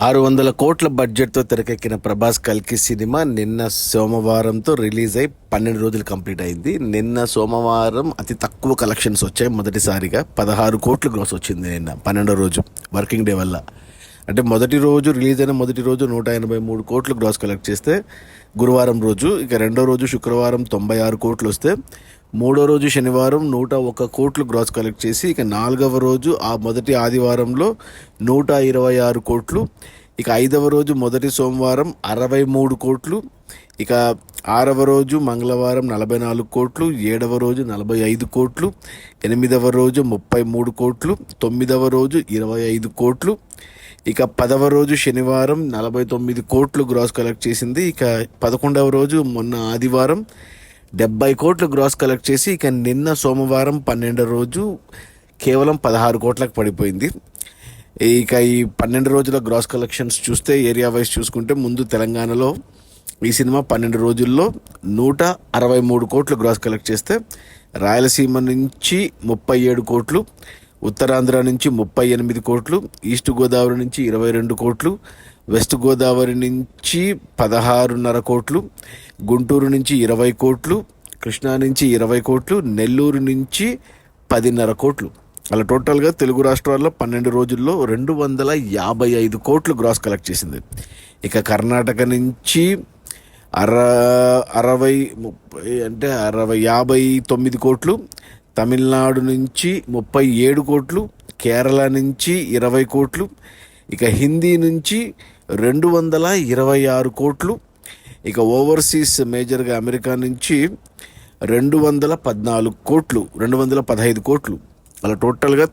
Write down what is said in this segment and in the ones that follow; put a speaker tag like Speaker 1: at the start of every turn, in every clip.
Speaker 1: 600 కోట్ల బడ్జెట్తో తెరకెక్కిన ప్రభాస్ కల్కి సినిమా నిన్న సోమవారంతో రిలీజ్ అయి 12 రోజులు కంప్లీట్ అయింది. నిన్న సోమవారం అతి తక్కువ కలెక్షన్స్ వచ్చాయి. మొదటిసారిగా 16 కోట్లు గ్రోస్ వచ్చింది నిన్న 12వ రోజు వర్కింగ్ డే వల్ల. అంటే మొదటి రోజు రిలీజ్ అయిన మొదటి రోజు 183 కోట్లు గ్రాస్ కలెక్ట్ చేస్తే గురువారం రోజు, ఇక రెండో రోజు శుక్రవారం 96 కోట్లు వస్తే, మూడో రోజు శనివారం 101 కోట్లు గ్రాస్ కలెక్ట్ చేసి, ఇక నాలుగవ రోజు ఆ మొదటి ఆదివారంలో 126 కోట్లు, ఇక ఐదవ రోజు మొదటి సోమవారం 63 కోట్లు, ఇక ఆరవ రోజు మంగళవారం 44 కోట్లు, ఏడవ రోజు 45 కోట్లు, ఎనిమిదవ రోజు 33 కోట్లు, తొమ్మిదవ రోజు 25 కోట్లు, ఇక 10వ రోజు శనివారం 49 కోట్లు గ్రాస్ కలెక్ట్ చేసింది. ఇక 11వ రోజు మొన్న ఆదివారం 70 కోట్లు గ్రాస్ కలెక్ట్ చేసి, ఇక నిన్న సోమవారం 12వ రోజు కేవలం 16 కోట్లకు పడిపోయింది. ఇక ఈ 12 రోజుల గ్రాస్ కలెక్షన్స్ చూస్తే ఏరియా వైజ్ చూసుకుంటే, ముందు తెలంగాణలో ఈ సినిమా 12 రోజుల్లో 163 కోట్లు గ్రాస్ కలెక్ట్ చేస్తే, రాయలసీమ నుంచి 37 కోట్లు, ఉత్తరాంధ్ర నుంచి 38 కోట్లు, ఈస్ట్ గోదావరి నుంచి 22 కోట్లు, వెస్ట్ గోదావరి నుంచి 16.5 కోట్లు, గుంటూరు నుంచి 20 కోట్లు, కృష్ణా నుంచి 20 కోట్లు, నెల్లూరు నుంచి 10.5 కోట్లు. అలా టోటల్గా తెలుగు రాష్ట్రాల్లో 12 రోజుల్లో 255 కోట్లు గ్రాస్ కలెక్ట్ చేసింది. ఇక కర్ణాటక నుంచి 59 కోట్లు, తమిళనాడు నుంచి 37 కోట్లు, కేరళ నుంచి 20 కోట్లు, ఇక హిందీ నుంచి 226 కోట్లు, ఇక ఓవర్సీస్ మేజర్గా అమెరికా నుంచి 215 కోట్లు. అలా టోటల్గా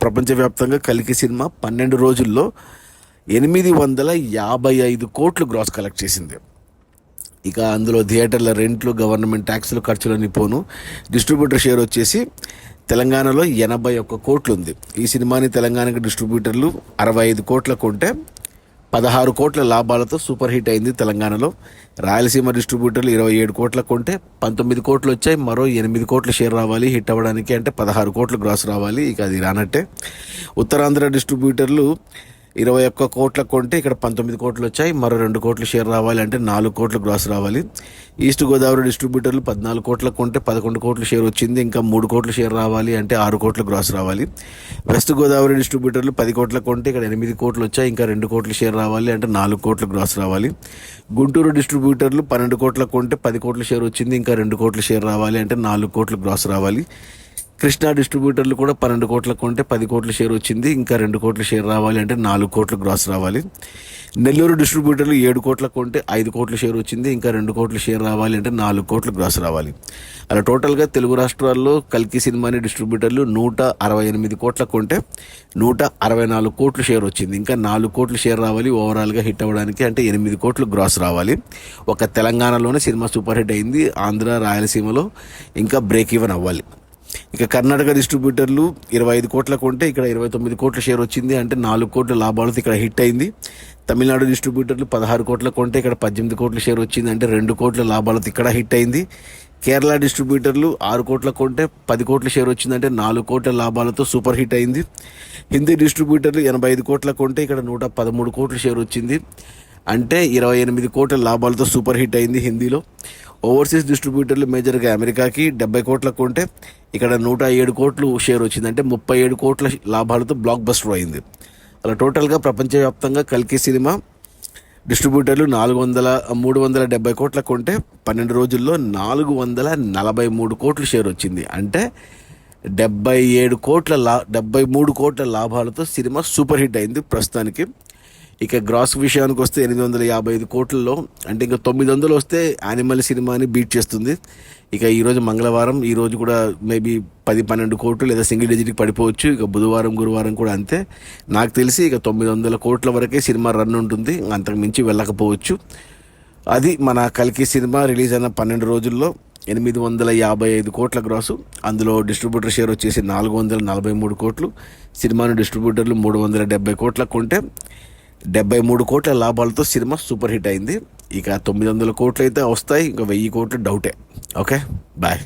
Speaker 1: ప్రపంచవ్యాప్తంగా కల్కి సినిమా 12 రోజుల్లో 855 కోట్లు గ్రాస్ కలెక్ట్ చేసింది. ఇక అందులో థియేటర్ల రెంట్లు, గవర్నమెంట్ ట్యాక్సులు, ఖర్చులని పోను. డిస్ట్రిబ్యూటర్ షేర్ వచ్చేసి తెలంగాణలో 81 కోట్లు ఉంది. ఈ సినిమాని తెలంగాణకి డిస్ట్రిబ్యూటర్లు 65 కోట్ల కొంటే 16 కోట్ల లాభాలతో సూపర్ హిట్ అయింది తెలంగాణలో. రాయలసీమ డిస్ట్రిబ్యూటర్లు 27 కోట్ల కొంటే 19 కోట్లు వచ్చాయి. మరో 8 కోట్ల షేర్ రావాలి హిట్ అవ్వడానికి, అంటే 16 కోట్లు గ్రాస్ రావాలి. ఇక అది రానట్టే. ఉత్తరాంధ్ర డిస్ట్రిబ్యూటర్లు 21 కోట్ల కొంటే ఇక్కడ 19 కోట్లు వచ్చాయి. మరో 2 కోట్ల షేర్ రావాలి, అంటే 4 కోట్లు గ్రాస్ రావాలి. ఈస్ట్ గోదావరి డిస్ట్రిబ్యూటర్లు 14 కోట్ల కొంటే 11 కోట్ల షేర్ వచ్చింది. ఇంకా 3 కోట్ల షేర్ రావాలి, అంటే 6 కోట్లు గ్రాస్ రావాలి. వెస్ట్ గోదావరి డిస్ట్రిబ్యూటర్లు 10 కోట్ల కొంటే ఇక్కడ 8 కోట్లు వచ్చాయి. ఇంకా 2 కోట్ల షేర్ రావాలి, అంటే 4 కోట్లు గ్రాస్ రావాలి. గుంటూరు డిస్ట్రిబ్యూటర్లు 12 కోట్ల కొంటే 10 కోట్ల షేర్ వచ్చింది. ఇంకా 2 కోట్ల షేర్ రావాలి, అంటే 4 కోట్లు గ్రాస్ రావాలి. కృష్ణా డిస్ట్రిబ్యూటర్లు కూడా 12 కోట్ల కొంటే 10 కోట్ల షేర్ వచ్చింది. ఇంకా 2 కోట్ల షేర్ రావాలి, అంటే 4 కోట్లు గ్రాస్ రావాలి. నెల్లూరు డిస్ట్రిబ్యూటర్లు 7 కోట్ల కొంటే 5 కోట్ల షేర్ వచ్చింది. ఇంకా 2 కోట్ల షేర్ రావాలి, అంటే 4 కోట్లు గ్రాస్ రావాలి. అలా టోటల్గా తెలుగు రాష్ట్రాల్లో కల్కి సినిమాని డిస్ట్రిబ్యూటర్లు 168 కోట్ల కొంటే 164 కోట్ల షేర్ వచ్చింది. ఇంకా 4 కోట్ల షేర్ రావాలి ఓవరాల్గా హిట్ అవ్వడానికి, అంటే 8 కోట్లు గ్రాస్ రావాలి. ఒక తెలంగాణలోనే సినిమా సూపర్ హిట్ అయింది. ఆంధ్ర, రాయలసీమలో ఇంకా బ్రేక్ ఈవెన్ అవ్వాలి. ఇక కర్ణాటక డిస్ట్రిబ్యూటర్లు 25 కోట్ల కొంటే ఇక్కడ 29 కోట్ల షేర్ వచ్చింది, అంటే 4 కోట్ల లాభాలతో ఇక్కడ హిట్ అయింది. తమిళనాడు డిస్ట్రిబ్యూటర్లు 16 కోట్ల కొంటే ఇక్కడ 18 కోట్ల షేర్ వచ్చింది, అంటే 2 కోట్ల లాభాలతో ఇక్కడ హిట్ అయింది. కేరళ డిస్ట్రిబ్యూటర్లు 6 కోట్ల కొంటే 10 కోట్ల షేర్ వచ్చింది, అంటే 4 కోట్ల లాభాలతో సూపర్ హిట్ అయింది. హిందీ డిస్ట్రిబ్యూటర్లు 85 కోట్ల కొంటే ఇక్కడ 113 కోట్ల షేర్ వచ్చింది, అంటే 28 కోట్ల లాభాలతో సూపర్ హిట్ అయింది హిందీలో. ఓవర్సీస్ డిస్ట్రిబ్యూటర్లు మేజర్గా అమెరికాకి 70 కోట్ల కొంటే ఇక్కడ 107 కోట్లు షేర్ వచ్చింది, అంటే 37 కోట్ల లాభాలతో బ్లాక్ బస్టర్ అయింది. అలా టోటల్గా ప్రపంచవ్యాప్తంగా కల్కి సినిమా డిస్ట్రిబ్యూటర్లు 370 కోట్ల కొంటే 12 రోజుల్లో 443 కోట్ల షేర్ వచ్చింది, అంటే 73 కోట్ల లాభాలతో సినిమా సూపర్ హిట్ అయింది ప్రస్తుతానికి. ఇక గ్రాస్ విషయానికి వస్తే 855 కోట్లలో, అంటే ఇంకా 900 వస్తే యానిమల్ సినిమాని బీట్ చేస్తుంది. ఇక ఈరోజు మంగళవారం, ఈరోజు కూడా మేబీ 10-12 కోట్లు లేదా సింగిల్ డిజిట్కి పడిపోవచ్చు. ఇక బుధవారం, గురువారం కూడా అంతే. నాకు తెలిసి ఇక 900 కోట్ల వరకే సినిమా రన్ ఉంటుంది, అంతకు మించి వెళ్ళకపోవచ్చు. అది మన కల్కి సినిమా రిలీజ్ అయిన 12 రోజుల్లో 855 కోట్ల గ్రాసు. అందులో డిస్ట్రిబ్యూటర్ షేర్ వచ్చేసి 443 కోట్లు. సినిమాను డిస్ట్రిబ్యూటర్లు 370 కోట్ల కొంటే 73 కోట్ల లాభాలతో సినిమా సూపర్ హిట్ అయింది. ఇక 900 కోట్లు అయితే వస్తాయి, ఇంకా 1000 కోట్లు డౌటే. Okay, bye.